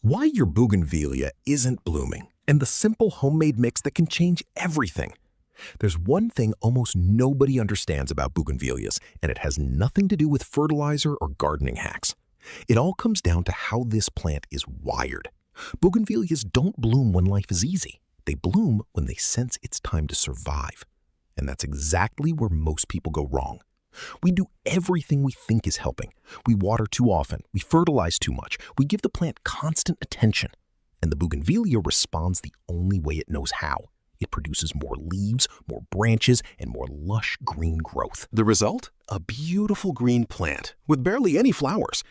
Why your bougainvillea isn't blooming, and the simple homemade mix that can change everything. There's one thing almost nobody understands about bougainvilleas, and it has nothing to do with fertilizer or gardening hacks. It all comes down to how this plant is wired. Bougainvilleas don't bloom when life is easy. They bloom when they sense it's time to survive. And that's exactly where most people go wrong. We do everything we think is helping. We water too often, we fertilize too much, we give the plant constant attention. And the bougainvillea responds the only way it knows how. It produces more leaves, more branches, and more lush green growth. The result? A beautiful green plant with barely any flowers.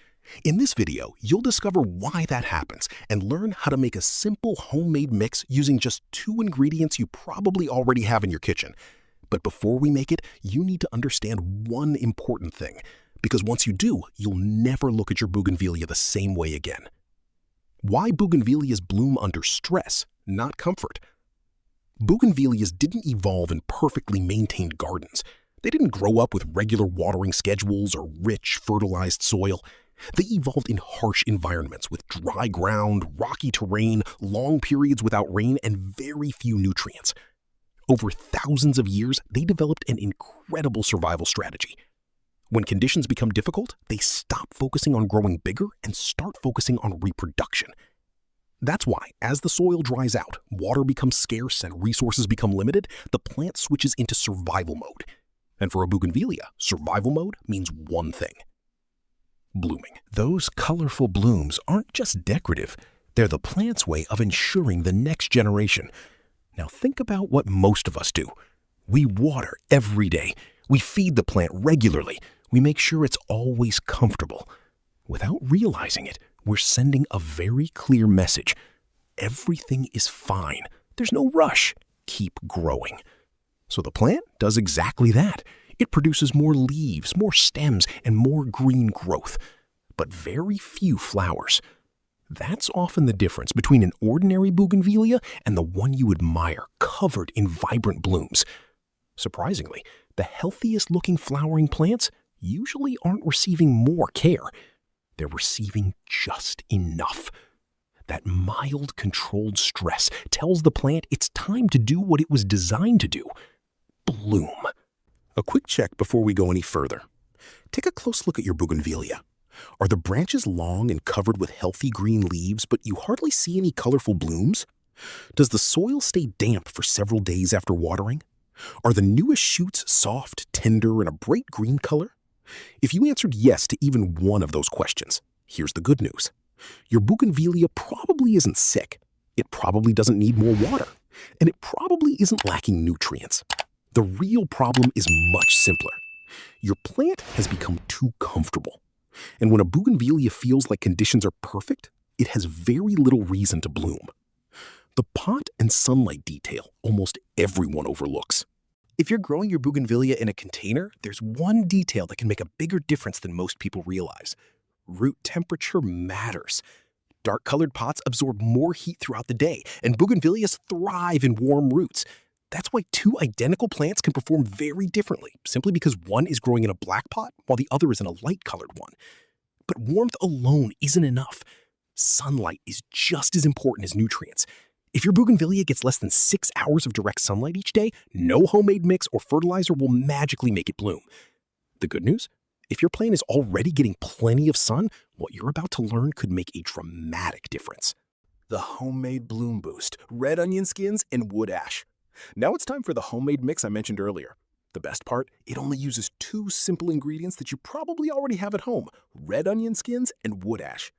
In this video, you'll discover why that happens and learn how to make a simple homemade mix using just 2 ingredients you probably already have in your kitchen. But before we make it, you need to understand one important thing, because once you do, you'll never look at your bougainvillea the same way again. Why bougainvilleas bloom under stress, not comfort. Bougainvilleas didn't evolve in perfectly maintained gardens. They didn't grow up with regular watering schedules or rich, fertilized soil. They evolved in harsh environments with dry ground, rocky terrain, long periods without rain, and very few nutrients. Over thousands of years, they developed an incredible survival strategy. When conditions become difficult, they stop focusing on growing bigger and start focusing on reproduction. That's why, as the soil dries out, water becomes scarce, and resources become limited, the plant switches into survival mode. And for a bougainvillea, survival mode means one thing: blooming. Those colorful blooms aren't just decorative. They're the plant's way of ensuring the next generation. Now think about what most of us do. We water every day. We feed the plant regularly. We make sure it's always comfortable. Without realizing it, we're sending a very clear message. Everything is fine. There's no rush. Keep growing. So the plant does exactly that. It produces more leaves, more stems, and more green growth, but very few flowers. That's often the difference between an ordinary bougainvillea and the one you admire, covered in vibrant blooms. Surprisingly, the healthiest looking flowering plants usually aren't receiving more care. They're receiving just enough. That mild, controlled stress tells the plant it's time to do what it was designed to do: bloom. A quick check before we go any further. Take a close look at your bougainvillea. Are the branches long and covered with healthy green leaves, but you hardly see any colorful blooms? Does the soil stay damp for several days after watering? Are the newest shoots soft, tender, and a bright green color? If you answered yes to even one of those questions, here's the good news. Your bougainvillea probably isn't sick. It probably doesn't need more water. And it probably isn't lacking nutrients. The real problem is much simpler. Your plant has become too comfortable. And when a bougainvillea feels like conditions are perfect, it has very little reason to bloom. The pot and sunlight detail almost everyone overlooks. If you're growing your bougainvillea in a container, there's one detail that can make a bigger difference than most people realize. Root temperature matters. Dark-colored pots absorb more heat throughout the day, and bougainvilleas thrive in warm roots. That's why 2 identical plants can perform very differently, simply because one is growing in a black pot while the other is in a light-colored one. But warmth alone isn't enough. Sunlight is just as important as nutrients. If your bougainvillea gets less than 6 hours of direct sunlight each day, no homemade mix or fertilizer will magically make it bloom. The good news? If your plant is already getting plenty of sun, what you're about to learn could make a dramatic difference. The homemade bloom boost, red onion skins, and wood ash. Now it's time for the homemade mix I mentioned earlier. The best part, it only uses 2 simple ingredients that you probably already have at home: red onion skins and wood ash.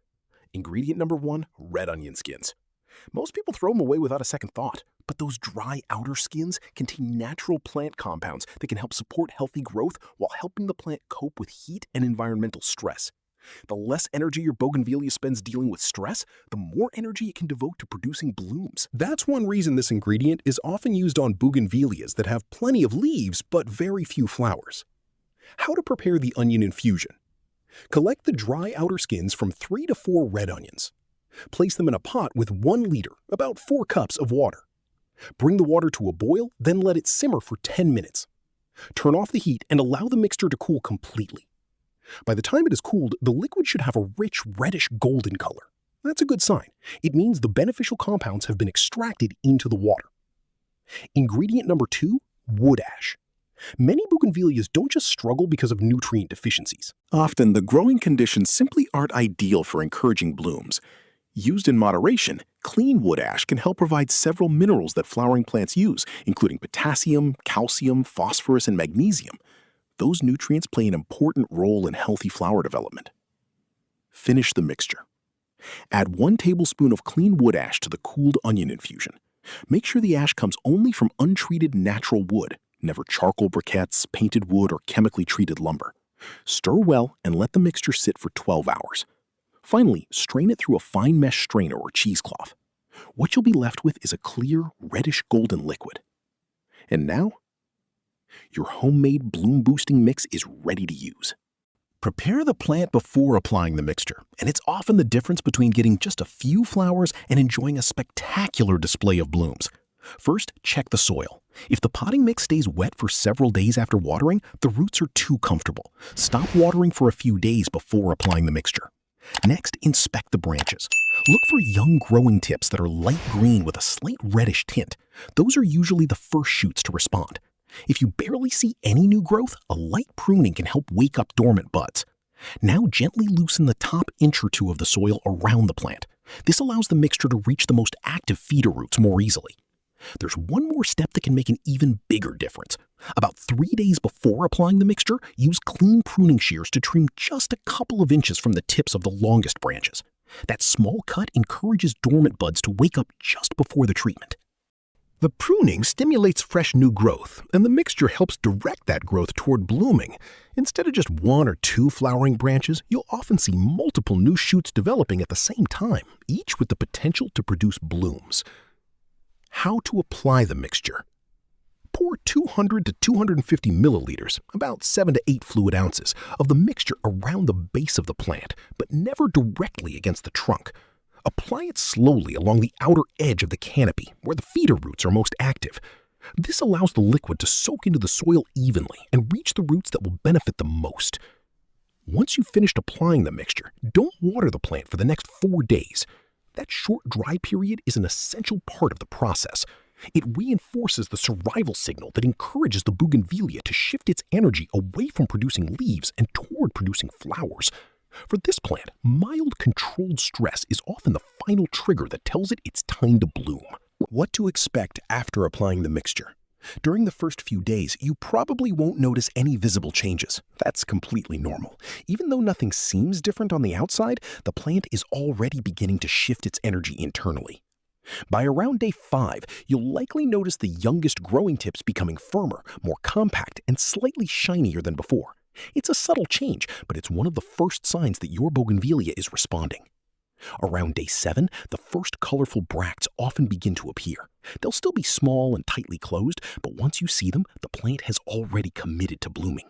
Ingredient number 1, red onion skins. Most people throw them away without a second thought, but those dry outer skins contain natural plant compounds that can help support healthy growth while helping the plant cope with heat and environmental stress. The less energy your bougainvillea spends dealing with stress, the more energy it can devote to producing blooms. That's one reason this ingredient is often used on bougainvilleas that have plenty of leaves but very few flowers. How to prepare the onion infusion. Collect the dry outer skins from 3 to 4 red onions. Place them in a pot with 1 liter, about 4 cups of water. Bring the water to a boil, then let it simmer for 10 minutes. Turn off the heat and allow the mixture to cool completely. By the time it is cooled, the liquid should have a rich reddish golden color. That's a good sign. It means the beneficial compounds have been extracted into the water. Ingredient number 2, wood ash. Many bougainvilleas don't just struggle because of nutrient deficiencies. Often, the growing conditions simply aren't ideal for encouraging blooms. Used in moderation, clean wood ash can help provide several minerals that flowering plants use, including potassium, calcium, phosphorus, and magnesium. Those nutrients play an important role in healthy flower development. Finish the mixture. Add 1 tablespoon of clean wood ash to the cooled onion infusion. Make sure the ash comes only from untreated natural wood, never charcoal briquettes, painted wood, or chemically treated lumber. Stir well and let the mixture sit for 12 hours. Finally, strain it through a fine mesh strainer or cheesecloth. What you'll be left with is a clear, reddish-golden liquid. And now, your homemade bloom-boosting mix is ready to use. Prepare the plant before applying the mixture, and it's often the difference between getting just a few flowers and enjoying a spectacular display of blooms. First, check the soil. If the potting mix stays wet for several days after watering, the roots are too comfortable. Stop watering for a few days before applying the mixture. Next, inspect the branches. Look for young growing tips that are light green with a slight reddish tint. Those are usually the first shoots to respond. If you barely see any new growth, a light pruning can help wake up dormant buds. Now gently loosen the top inch or 2 of the soil around the plant. This allows the mixture to reach the most active feeder roots more easily. There's one more step that can make an even bigger difference. About 3 days before applying the mixture, use clean pruning shears to trim just a couple of inches from the tips of the longest branches. That small cut encourages dormant buds to wake up just before the treatment. The pruning stimulates fresh new growth, and the mixture helps direct that growth toward blooming. Instead of just 1 or 2 flowering branches, you'll often see multiple new shoots developing at the same time, each with the potential to produce blooms. How to apply the mixture. Pour 200 to 250 milliliters, about 7 to 8 fluid ounces, of the mixture around the base of the plant, but never directly against the trunk. Apply it slowly along the outer edge of the canopy, where the feeder roots are most active. This allows the liquid to soak into the soil evenly and reach the roots that will benefit the most. Once you've finished applying the mixture, don't water the plant for the next 4 days. That short dry period is an essential part of the process. It reinforces the survival signal that encourages the bougainvillea to shift its energy away from producing leaves and toward producing flowers. For this plant, mild controlled stress is often the final trigger that tells it it's time to bloom. What to expect after applying the mixture? During the first few days, you probably won't notice any visible changes. That's completely normal. Even though nothing seems different on the outside, the plant is already beginning to shift its energy internally. By around day 5, you'll likely notice the youngest growing tips becoming firmer, more compact, and slightly shinier than before. It's a subtle change, but it's one of the first signs that your bougainvillea is responding. Around day 7, the first colorful bracts often begin to appear. They'll still be small and tightly closed, but once you see them, the plant has already committed to blooming.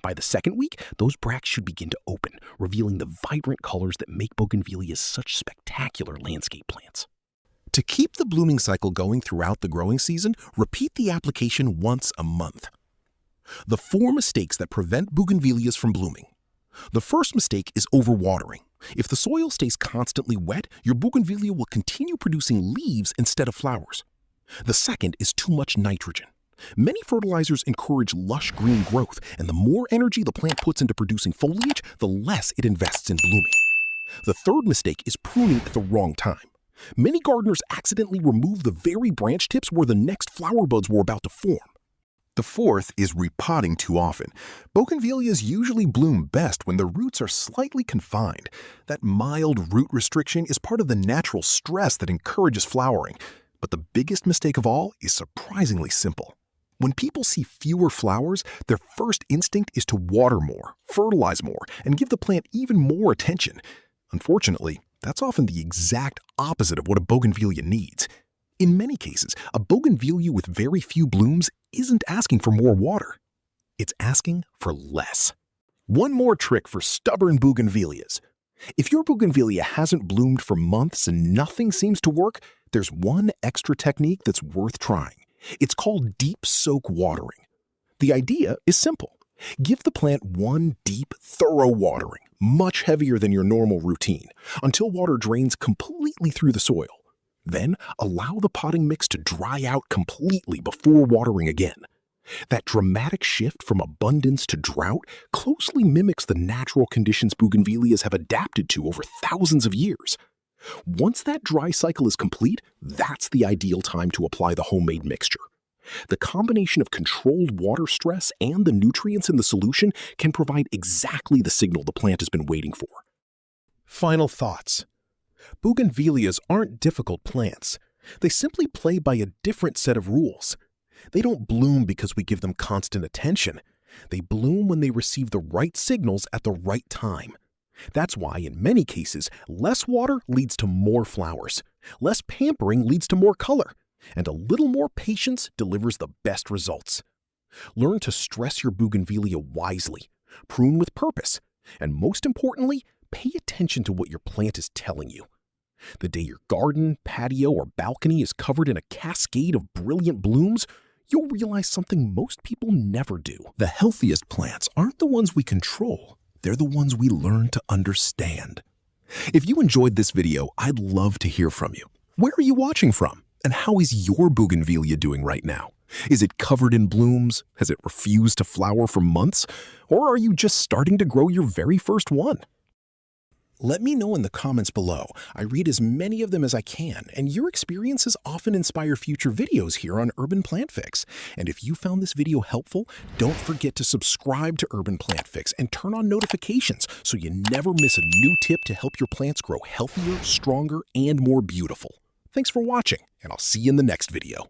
By the second week, those bracts should begin to open, revealing the vibrant colors that make bougainvilleas such spectacular landscape plants. To keep the blooming cycle going throughout the growing season, repeat the application once a month. The 4 mistakes that prevent bougainvilleas from blooming. The first mistake is overwatering. If the soil stays constantly wet, your bougainvillea will continue producing leaves instead of flowers. The second is too much nitrogen. Many fertilizers encourage lush green growth, and the more energy the plant puts into producing foliage, the less it invests in blooming. The third mistake is pruning at the wrong time. Many gardeners accidentally remove the very branch tips where the next flower buds were about to form. The fourth is repotting too often. Bougainvilleas usually bloom best when the roots are slightly confined. That mild root restriction is part of the natural stress that encourages flowering. But the biggest mistake of all is surprisingly simple. When people see fewer flowers, their first instinct is to water more, fertilize more, and give the plant even more attention. Unfortunately, that's often the exact opposite of what a bougainvillea needs. In many cases, a bougainvillea with very few blooms isn't asking for more water. It's asking for less. One more trick for stubborn bougainvilleas. If your bougainvillea hasn't bloomed for months and nothing seems to work, there's one extra technique that's worth trying. It's called deep soak watering. The idea is simple. Give the plant one deep, thorough watering, much heavier than your normal routine, until water drains completely through the soil. Then, allow the potting mix to dry out completely before watering again. That dramatic shift from abundance to drought closely mimics the natural conditions bougainvilleas have adapted to over thousands of years. Once that dry cycle is complete, that's the ideal time to apply the homemade mixture. The combination of controlled water stress and the nutrients in the solution can provide exactly the signal the plant has been waiting for. Final thoughts. Bougainvilleas aren't difficult plants. They simply play by a different set of rules. They don't bloom because we give them constant attention. They bloom when they receive the right signals at the right time. That's why, in many cases, less water leads to more flowers, less pampering leads to more color, and a little more patience delivers the best results. Learn to stress your bougainvillea wisely, prune with purpose, and most importantly, pay attention to what your plant is telling you. The day your garden, patio, or balcony is covered in a cascade of brilliant blooms, you'll realize something most people never do. The healthiest plants aren't the ones we control. They're the ones we learn to understand. If you enjoyed this video, I'd love to hear from you. Where are you watching from? And how is your bougainvillea doing right now? Is it covered in blooms? Has it refused to flower for months? Or are you just starting to grow your very first one? Let me know in the comments below. I read as many of them as I can, and your experiences often inspire future videos here on Urban Plant Fix. And if you found this video helpful, don't forget to subscribe to Urban Plant Fix and turn on notifications so you never miss a new tip to help your plants grow healthier, stronger, and more beautiful. Thanks for watching, and I'll see you in the next video.